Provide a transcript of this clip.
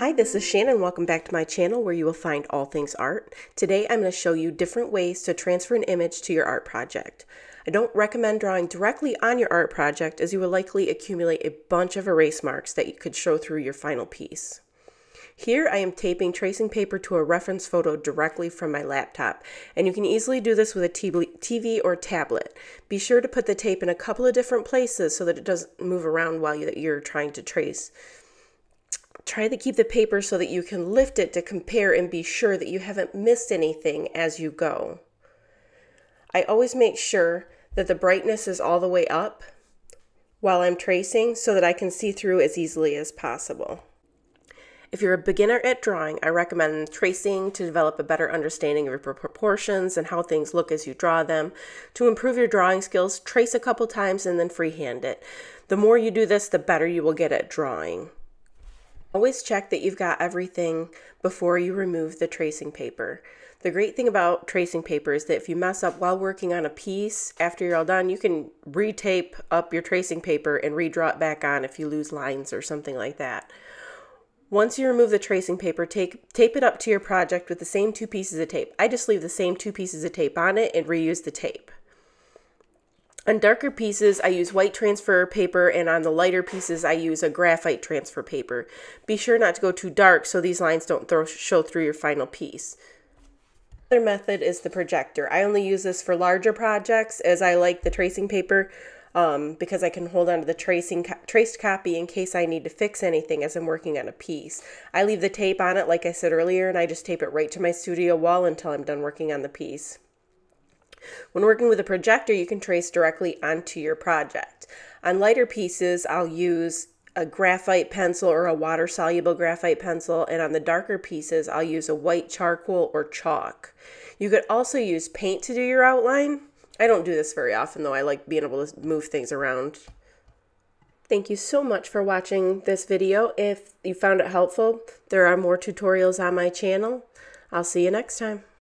Hi, this is Shannon. Welcome back to my channel where you will find all things art. Today I'm going to show you different ways to transfer an image to your art project. I don't recommend drawing directly on your art project as you will likely accumulate a bunch of erase marks that you could show through your final piece. Here I am taping tracing paper to a reference photo directly from my laptop, and you can easily do this with a TV or tablet. Be sure to put the tape in a couple of different places so that it doesn't move around while you're trying to trace. Try to keep the paper so that you can lift it to compare and be sure that you haven't missed anything as you go. I always make sure that the brightness is all the way up while I'm tracing so that I can see through as easily as possible. If you're a beginner at drawing, I recommend tracing to develop a better understanding of your proportions and how things look as you draw them. To improve your drawing skills, trace a couple times and then freehand it. The more you do this, the better you will get at drawing. Always check that you've got everything before you remove the tracing paper. The great thing about tracing paper is that if you mess up while working on a piece, after you're all done, you can retape up your tracing paper and redraw it back on if you lose lines or something like that. Once you remove the tracing paper, tape it up to your project with the same two pieces of tape. I just leave the same two pieces of tape on it and reuse the tape. On darker pieces, I use white transfer paper, and on the lighter pieces, I use a graphite transfer paper. Be sure not to go too dark so these lines don't show through your final piece. Another method is the projector. I only use this for larger projects as I like the tracing paper because I can hold on to the traced copy in case I need to fix anything as I'm working on a piece. I leave the tape on it like I said earlier, and I just tape it right to my studio wall until I'm done working on the piece. When working with a projector, you can trace directly onto your project. On lighter pieces, I'll use a graphite pencil or a water-soluble graphite pencil, and on the darker pieces, I'll use a white charcoal or chalk. You could also use paint to do your outline. I don't do this very often, though. I like being able to move things around. Thank you so much for watching this video. If you found it helpful, there are more tutorials on my channel. I'll see you next time.